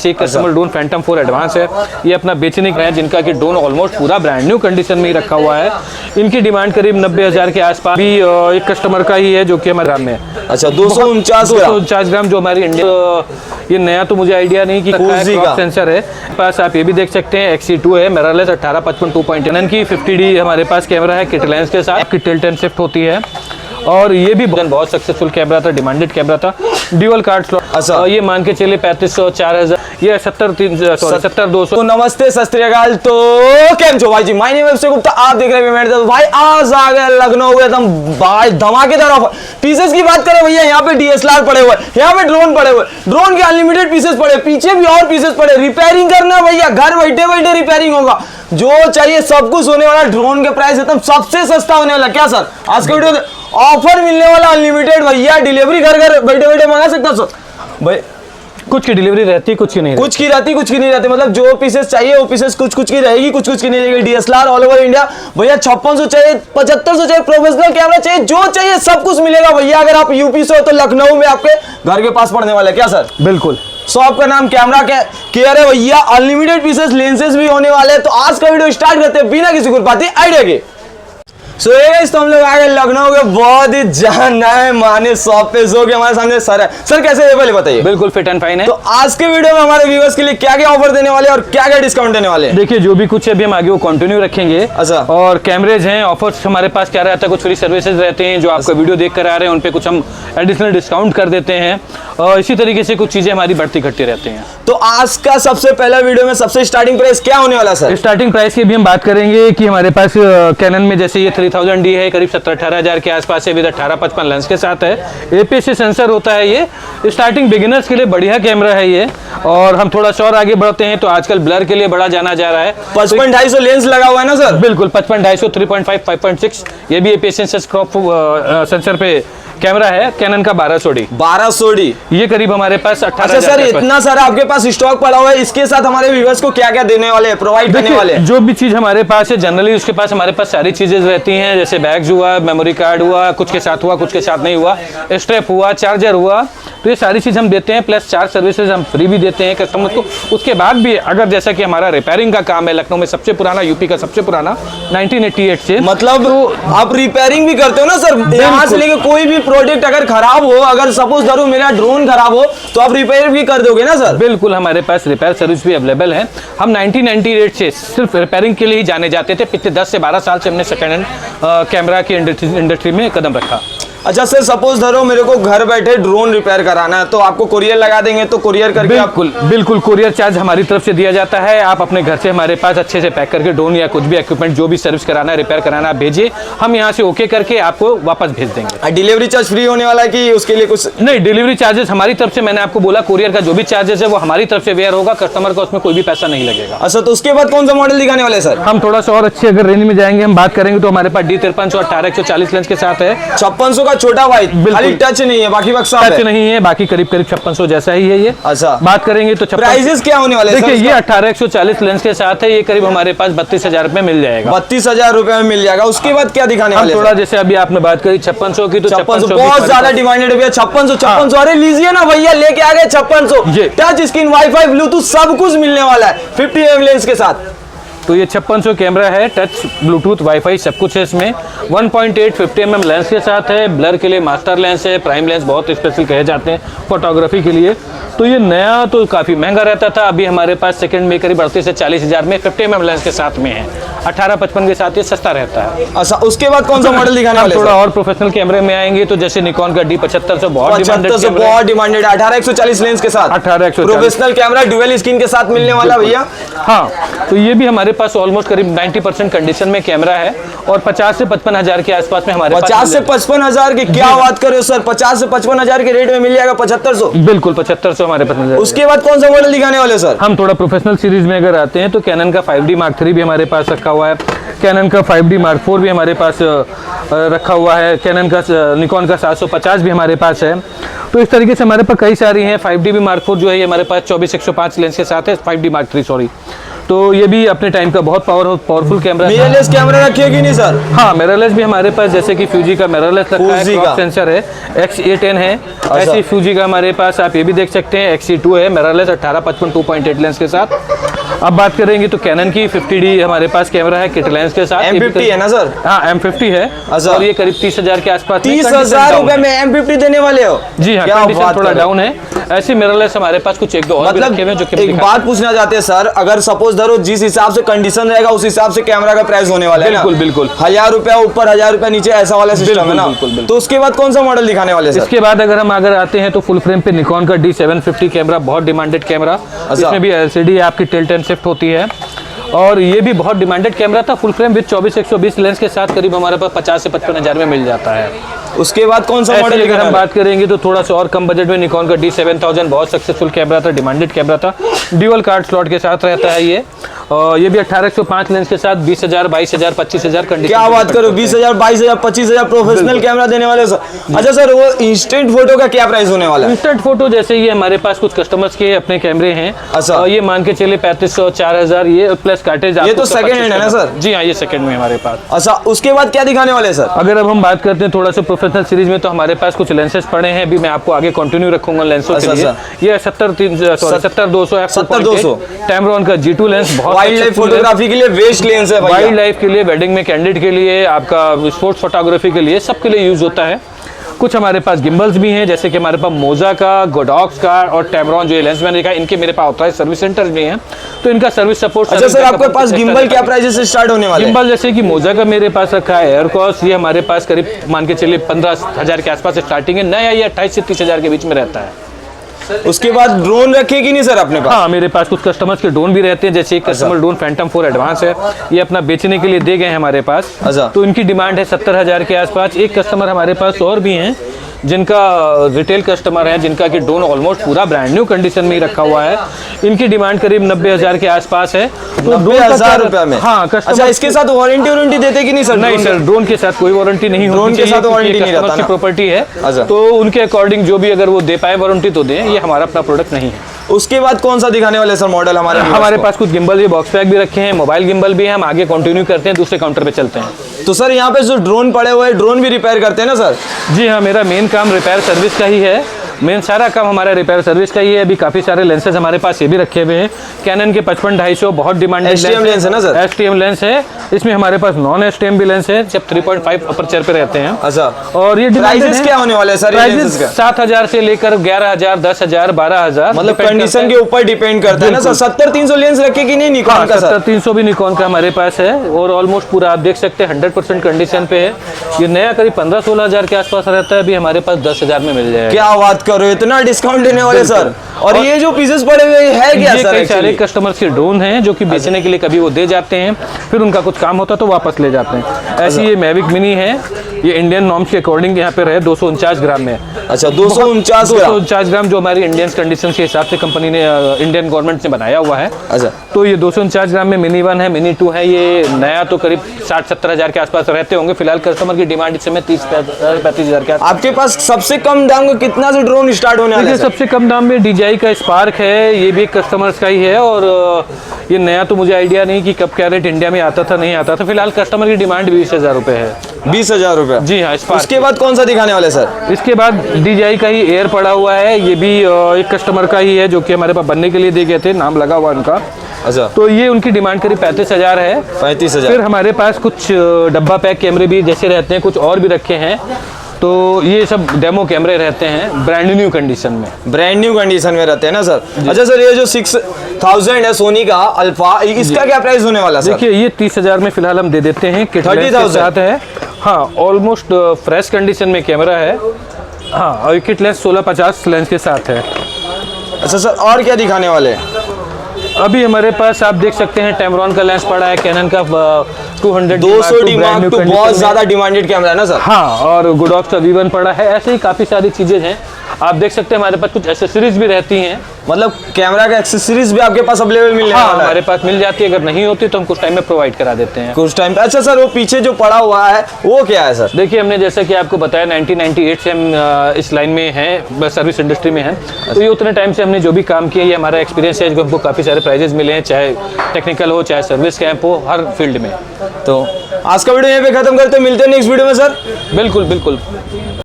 पास एक customer drone Phantom 4 advance है, ये अपना बेचने का है, जिनका कि ड्रोन ऑलमोस्ट पूरा ब्रांड न्यू कंडीशन में ही रखा हुआ है। इनकी डिमांड करीब 90,000 के आसपास भी एक कस्टमर का ही है, जो कि हमारे ग्राम में। अच्छा 249 ग्राम जो हमारी इंडिया, ये नया तो मुझे आइडिया नहीं कि क्रॉप सेंसर है पास। आप ये भी देख सकते हैं XC2 है, मिररलेस 1855 2.9 की 50D हमारे पास कैमरा है किट लेंस के साथ, आपकी टिल्ट एंड शिफ्ट होती है। और ये भी बहुत सक्सेसफुल कैमरा था, डिमांडेड कैमरा था, ड्यूअल कार्ड स्लॉट। अच्छा ये मान के चले 3500 4000, ये 70-200। तो नमस्ते सत श्री अकाल। तो केम छो भाई जी, माय नेम है अभिषेक गुप्ता, आप देख रहे हैं तो भाई आज आ गए लखनऊ में एकदम भाई धमाकेदार ऑफर। पीसेस की बात करें भैया, यहाँ पे DSLR पड़े हुए, यहाँ पे ड्रोन पड़े हुए, ड्रोन के अनलिमिटेड पीसेस पड़े, पीछे भी और पीसेस पड़े। रिपेयरिंग करना भैया, घर बैठे बैठे रिपेयरिंग होगा, जो चाहिए सब कुछ होने वाला। ड्रोन के प्राइस एकदम सबसे सस्ता होने वाला। क्या सर आज के वीडियो ऑफर मिलने वाला अनलिमिटेड भैया, डिलीवरी घर घर बैठे बैठे मंगा सकता हूं सर भाई। कुछ की डिलीवरी रहती, कुछ की नहीं, कुछ की रहती, कुछ की नहीं रहती। मतलब जो पीसेस चाहिए वो पीसेस कुछ कुछ की रहेगी, कुछ कुछ की नहीं रहेगी। DSLR ऑल ओवर इंडिया भैया, 5600 चाहिए, 7500 चाहिए, प्रोफेशनल कैमरा चाहिए, जो चाहिए सब कुछ मिलेगा भैया। अगर आप यूपी से हो तो लखनऊ में आपके घर के पास पड़ने वाला है। क्या सर? बिल्कुल। शॉप का नाम कैमरा केयर है भैया। अनलिमिटेड पीसेस लेंसेज भी होने वाले हैं। तो आज का वीडियो स्टार्ट करते हैं बिना किसी खुरपाती आइडिया के। तो हम लोग आ गए लखनऊ के बहुत ही जाने माने शॉप पे, जो कि हमारे सामने सर है। सर कैसे है पहले बताइए? बिल्कुल फिट एंड फाइन है। तो आज के वीडियो में हमारे व्यूअर्स के लिए क्या क्या ऑफर देने वाले हैं और क्या क्या डिस्काउंट देने वाले हैं? देखिए जो भी कुछ है अभी हम आगे वो कंटिन्यू रखेंगे। अच्छा। और कैमरेज हैं, ऑफर्स हमारे पास क्या रहता है, कुछ फ्री सर्विसेज रहते हैं जो आपका वीडियो देख कर आ रहे हैं, उन पे कुछ हम एडिशनल डिस्काउंट कर देते हैं। और इसी तरीके से कुछ चीजें हमारी बढ़ती घटती रहती हैं। तो आज का सबसे पहला वीडियो में सबसे स्टार्टिंग प्राइस क्या होने वाला सर? स्टार्टिंग प्राइस की भी हम बात करेंगे कि हमारे पास कैनन में जैसे ये 3000D है, करीब 17-18 हजार के आसपास है, विद 18-55 लेंस के साथ है। APS-C सेंसर होता है ये, स्टार्टिंग बिगिनर्स के लिए बढ़िया कैमरा है ये। और हम थोड़ा सा और आगे बढ़ते हैं तो आजकल ब्लर के लिए बड़ा जाना जा रहा है। 55-250 लेंस लगा हुआ है ना सर? बिल्कुल 55-250, 3.5, 5.6, ये भी APS-C क्रॉप सेंसर पे कैमरा है। कैनन का 1200D ये करीब हमारे पास 18 अच्छा सर, इतना सारा आपके पास स्टॉक पड़ा हुआ है, इसके साथ हमारे व्यूअर्स को क्या क्या देने वाले हैं, प्रोवाइड करने वाले हैं? जो भी चीज हमारे पास है जनरली उसके पास हमारे पास सारी चीजें रहती हैं, जैसे बैग्स हुआ, मेमोरी कार्ड हुआ, कुछ के साथ हुआ, कुछ के साथ नहीं हुआ, स्ट्रैप हुआ, चार्जर हुआ, तो ये सारी चीज हम देते हैं। प्लस 4 सर्विसेज हम फ्री भी देते हैं कस्टमर को। उसके बाद भी अगर जैसा कि हमारा रिपेयरिंग का काम है, लखनऊ में सबसे पुराना, यूपी का सबसे पुराना 1988 से, मतलब तो आप रिपेयरिंग भी करते हो ना सर? यहाँ से लेके कोई भी प्रोडक्ट अगर खराब हो, अगर सपोज धरो मेरा ड्रोन खराब हो तो आप रिपेयर भी कर दोगे ना सर? बिल्कुल, हमारे पास रिपेयर सर्विस भी अवेलेबल है। हम 1998 से सिर्फ रिपेयरिंग के लिए ही जाने जाते थे। पिछले 10 से 12 साल से हमने सेकेंड हैंड कैमरा की इंडस्ट्री में कदम रखा। अच्छा सर, सपोज धरो मेरे को घर बैठे ड्रोन रिपेयर कराना है तो आपको कुरियर लगा देंगे, तो कुरियर करके बिल्कुल कुरियर चार्ज हमारी तरफ से दिया जाता है। आप अपने घर से हमारे पास अच्छे से पैक करके ड्रोन या कुछ भी इक्विपमेंट जो भी सर्विस कराना है, रिपेयर कराना है, भेजिए, हम यहाँ से ओके करके आपको वापस भेज देंगे। डिलीवरी चार्ज फ्री होने वाला है कि उसके लिए कुछ? नहीं, डिलीवरी चार्जेस हमारी तरफ से, मैंने आपको बोला कुरियर का जो भी चार्जेस है वो हमारी तरफ से वेयर होगा, कस्टमर को उसमें कोई भी पैसा नहीं लगेगा। अच्छा, तो उसके बाद कौन सा मॉडल दिखाने वाले सर? हम थोड़ा सा और अच्छे अगर रेंज में जाएंगे, हम बात करेंगे तो हमारे पास D53 18-140 लेंस के साथ है। 5600 का छोटा वाइड, खाली टच नहीं है, बाकी बक्सा टच नहीं है, बाकी करीब 5600 जैसा ही है ये। अच्छा, बात करेंगे तो प्राइसेस क्या होने वाले? देखिए ये 18-140 लेंस के साथ है, ये करीब हमारे पास 32,000 रुपए मिल जाएगा। 32,000 रुपए में मिल जाएगा। उसके बाद क्या दिखाने वाले? थोड़ा जैसे अभी आपने बात करी 5600 की, तो 5600 बहुत ज्यादा डिमांडेड है। 5600 अरे लीजिए ना भैया, लेके आ गए 5600। टच स्क्रीन, वाईफाई, ब्लूटूथ सब कुछ मिलने वाला है 50 mm लेंस के साथ। तो ये 5600 कैमरा है, टच, ब्लूटूथ, वाईफाई सब कुछ है इसमें। 1.8 50 mm लेंस के साथ है। ब्लर के लिए मास्टर लेंस है, प्राइम लेंस बहुत स्पेशल कहे जाते हैं फोटोग्राफी के लिए। तो ये नया तो काफ़ी महंगा रहता था, अभी हमारे पास सेकंड में करीब 38 से 40,000 में 50 mm लेंस के साथ में है। 18-55 के साथ ये सस्ता रहता है। अच्छा, उसके बाद कौन सा मॉडल दिखाने वाले? थोड़ा और प्रोफेशनल कैमरे में आएंगे तो जैसे निकॉन का D7500 बहुत डिमांडेड 18-140 लेंस के साथ। 18-140 प्रोफेशनल कैमरा ड्यूअल स्क्रीन के साथ मिलने वाला भैया। हाँ, तो ये भी हमारे पास ऑलमोस्ट करीब 90% कंडीशन में कैमरा है और 50 से 55 हजार के आसपास में हमारे 50 से 55 हजार की क्या बात कर रहे हो सर? 50 से 55 हजार के रेट में मिल जाएगा 7500? बिल्कुल 7500 हमारे पास। उसके बाद कौन सा मॉडल दिखाने वाले सर? हम थोड़ा प्रोफेशनल सीरीज में अगर आते हैं तो कैनन का 5D Mark III भी हमारे पास रखा हुआ है। कैनन का 5D Mark IV भी हमारे पास रखा हुआ है। कैनन का निकॉन का 750 भी हमारे पास है। तो इस तरीके से हमारे पास कई सारी हैं। 5D Mark IV जो है ये हमारे पास 24-105 लेंस के साथ है। 5D Mark III sorry. तो ये भी अपने टाइम का बहुत पावरफुल कैमरा है। मिररलेस कैमरा रखिए कि नहीं सर? हाँ, मिररलेस भी हमारे पास, जैसे कि फ्यूजी का मिररलेस रखा है, Fuji क्रॉप का। सेंसर है, XA10 है। ऐसे ही फ्यूजी का हमारे पास आप ये भी देख सकते हैं, XC2 है, मिररलेस 18-55 2.8 लेंस के साथ। अब बात करेंगे तो कैनन की 50D हमारे पास कैमरा है किट लेंस के साथ। M50 है ना सर? हाँ, M50 है और ये करीब 30,000 के आसपास। 30,000 रुपए में M50 देने वाले हो? जी हाँ, क्या कंडीशन बात थोड़ा कर रहे हो? डाउन है। ऐसी मिररलेस हमारे पास कुछ एक दो और भी मतलब रखे हुए हैं जो कि एक बात पूछना चाहते हैं सर, अगर सपोज धरो जिस हिसाब से कंडीशन रहेगा उस हिसाब से कैमरा का प्राइस होने वाला है ना? बिल्कुल बिल्कुल। 1000 रुपया ऊपर 1000 रुपया नीचे ऐसा वाला सिस्टम है ना? बिल्कुल। तो उसके बाद कौन सा मॉडल दिखाने वाले सर? इसके बाद अगर हम आते हैं तो फुल फ्रेम पे निकॉन का D750 कैमरा, बहुत डिमांडेड कैमरा। इसमें भी LCD आपकी टिल्ट एंड शिफ्ट होती है और ये भी बहुत डिमांडेड कैमरा था। फुल फ्रेम विद 24-120 लेंस के साथ करीब हमारे पास 50 से 55 हज़ार में मिल जाता है। उसके बाद कौन सा मॉडल अगर हम बात करेंगे तो थोड़ा सा और कम बजट में निकॉन का D7000 बहुत सक्सेसफुल कैमरा था, डिमांडेड कैमरा था, ड्यूअल कार्ड स्लॉट के साथ रहता है ये। और ये भी 18-105 लेंस के साथ 20,000, 22,000, 25,000 कंडीशन। क्या बात करो, 20,000, 22,000, 25,000 प्रोफेशनल कैमरा देने वाले सर। अच्छा सर, वो इंस्टेंट फोटो का क्या प्राइस होने वाला है? इंस्टेंट फोटो जैसे ये हमारे पास कुछ कस्टमर्स के अपने कैमरे हैं। अच्छा। और ये मान के चले 3500, 4000 ये प्लस कार्टेज। ये तो सेकंड हैंड है ना सर? जी हाँ, ये सेकंड में हमारे पास। अच्छा, उसके बाद क्या दिखाने वाले हैं सर? अगर अब हम बात करते हैं थोड़ा सा प्रोफेशनल सीरीज में, तो हमारे पास कुछ लेंसेज पड़े हैं, अभी मैं आपको आगे कंटिन्यू रखूंगा लेंसों के लिए। ये 70-200 70-200 टैमरॉन का G2 लेंस, बहुत वाइल्ड लाइफ फोटोग्राफी के लिए बेस्ट लेंस है भैया। वाइल्ड लाइफ के लिए, वेडिंग में कैंडिड के लिए, आपका स्पोर्ट्स फोटोग्राफी के लिए, सबके लिए यूज होता है। कुछ हमारे पास गिम्बल्स भी हैं, जैसे कि हमारे पास मोजा का, गोडॉक्स का और टैमरॉन जो ये लेंस मैंने देखा, इनके मेरे पास ऑथराइज्ड सर्विस सेंटर्स भी हैं, तो इनका सर्विस सपोर्ट। अच्छा सर, आपके पास गिम्बल क्या प्राइस से स्टार्ट होने वाले हैं? गिम्बल जैसे कि मोजा का मेरे पास रखा है एयरकॉस, ये हमारे पास करीब मान के चलिए 15,000 के आसपास स्टार्टिंग है, नया ये 28 से 30,000 के बीच में रहता है। उसके बाद ड्रोन रखे कि नहीं सर अपने पास? हाँ, मेरे पास कुछ कस्टमर्स के ड्रोन भी रहते हैं, जैसे एक कस्टमर ड्रोन फैंटम 4 एडवांस है, ये अपना बेचने के लिए दे गए हैं हमारे पास। अच्छा। तो इनकी डिमांड है 70,000 के आसपास। एक कस्टमर हमारे पास और भी हैं जिनका रिटेल कस्टमर है, जिनका कि ड्रोन ऑलमोस्ट पूरा ब्रांड न्यू कंडीशन में ही रखा हुआ है। इनकी डिमांड करीब 90,000 के आसपास है। तो 90,000 रुपया में? हाँ, अच्छा, इसके साथ वारंटी देते कि नहीं सर? नहीं सर, ड्रोन के साथ कोई वारंटी नहीं होती। ड्रोन के साथ वारंटी नहीं रहता ना? प्रॉपर्टी है। अच्छा। तो उनके अकॉर्डिंग जो भी अगर वो दे पाए वारंटी तो दें, ये हमारा अपना प्रोडक्ट नहीं है। उसके बाद कौन सा दिखाने वाले सर मॉडल हमारे पास कुछ गिम्बल, ये बॉक्स पैक भी रखे हैं, मोबाइल गिम्बल भी है। हम आगे कंटिन्यू करते हैं, दूसरे काउंटर पे चलते हैं। तो सर यहाँ पे जो ड्रोन पड़े हुए हैं, ड्रोन भी रिपेयर करते हैं ना सर? जी हाँ, मेरा मेन काम रिपेयर सर्विस का ही है। मेन सारा काम हमारा रिपेयर सर्विस का ही है। अभी काफी सारे लेंसेज हमारे पास ये भी रखे हुए हैं, कैनन के 55-250 बहुत डिमांडेड STM लेंस है ना सर? STM लेंस है। इसमें हमारे पास नॉन STM भी लेंस है, जब 3.5 अपर्चर पे रहते हैं। अच्छा। और ये प्राइसेस क्या होने वाले हैं सर? प्राइसेस 7,000 से लेकर 11,000, 10,000, 12,000, मतलब कंडीशन के ऊपर डिपेंड करता है ना सर? 70-300 लेंस रखे कि नहीं निकॉन का सर? 70-300 भी निकॉन का हमारे पास है और ऑलमोस्ट पूरा आप देख सकते हैं 100% कंडीशन पे है। ये नया करीब 15-16 हज़ार के आसपास रहता है, अभी हमारे पास 10,000 में मिल जाएगा। क्या बात करो, इतना डिस्काउंट देने वाले सर? और ये जो पीसेस पड़े हुए है क्या ये सर? कई सारे कस्टमर्स के ड्रोन हैं जो कि बेचने के लिए कभी वो दे जाते हैं, फिर उनका कुछ काम होता है तो वापस ले जाते हैं। ऐसी ये मैविक मिनी है, ये इंडियन नॉर्म्स के अकॉर्डिंग यहाँ पे रहे 249 ग्राम में। अच्छा, 249 ग्राम जो हमारी इंडियन कंडीशन के हिसाब से कंपनी ने, इंडियन गवर्नमेंट ने बनाया हुआ है। अच्छा। तो ये 249 ग्राम में मिनी 1 है, मिनी 2 है। ये नया तो करीब 60-70 हज़ार के आसपास रहते होंगे। फिलहाल कस्टमर की डिमांड इस समय 30-35 हज़ार के आसपास। आपके पास सबसे कम दाम का कितना से ड्रोन स्टार्ट होने वाला है? सबसे कम दाम में DJI का स्पार्क है, ये भी कस्टमर्स का ही है। और ये नया तो मुझे आइडिया नहीं कि कब क्या रेट इंडिया में आता था नहीं आता था। फिलहाल कस्टमर की डिमांड 20,000 रुपए है। 20,000 रुपए? जी हाँ। उसके बाद कौन सा दिखाने वाले सर? इसके बाद DJI का ही एयर पड़ा हुआ है, ये भी एक कस्टमर का ही है जो कि हमारे पास बनने के लिए दे गए थे, नाम लगा हुआ उनका। अच्छा। तो ये उनकी डिमांड करीब 35,000 है। 35,000। फिर हमारे पास कुछ डब्बा पैक कैमरे भी जैसे रहते हैं, कुछ और भी रखे हैं। तो ये सब डेमो कैमरे रहते हैं ब्रांड न्यू कंडीशन में। ब्रांड न्यू कंडीशन में रहते हैं ना सर? अच्छा सर, ये जो 6,000 है सोनी का अल्फा, इसका क्या प्राइस होने वाला सर? देखिए, ये 30,000 में फिलहाल हम दे देते हैं, किट लेंस के साथ है। हाँ, ऑलमोस्ट फ्रेश कंडीशन में कैमरा है। हाँ, और किट लेंस 16-50 लेंस के साथ है। अच्छा सर, और क्या दिखाने वाले हैं? अभी हमारे पास आप देख सकते हैं टैमरॉन का लेंस पड़ा है, कैनन का 200 D बहुत ज्यादा डिमांडेड कैमरा है ना सर? हाँ, और गोडॉक्स का V1 पड़ा है। ऐसे ही काफी सारी चीजें हैं। आप देख सकते हैं हमारे पास कुछ एसेसरीज भी रहती हैं। मतलब कैमरा का एक्सेसरीज भी आपके पास अवेलेबल मिलने हाँ, वाला है? हमारे पास मिल जाती है, अगर नहीं होती तो हम कुछ टाइम में प्रोवाइड करा देते हैं। कुछ टाइम पे। अच्छा सर, वो पीछे जो पड़ा हुआ है वो क्या है सर? देखिए, हमने जैसा कि आपको बताया 1998 से हम इस लाइन में हैं, सर्विस इंडस्ट्री में हैं। तो ये उतने टाइम से हमने जो भी काम किया, ये हमारा एक्सपीरियंस है, जो हमको काफ़ी सारे प्राइजेस मिले हैं, चाहे टेक्निकल हो चाहे सर्विस कैंप हो, हर फील्ड में। तो आज का वीडियो यहीं पे खत्म करते हैं, मिलते हैं नेक्स्ट वीडियो में सर। बिल्कुल बिल्कुल।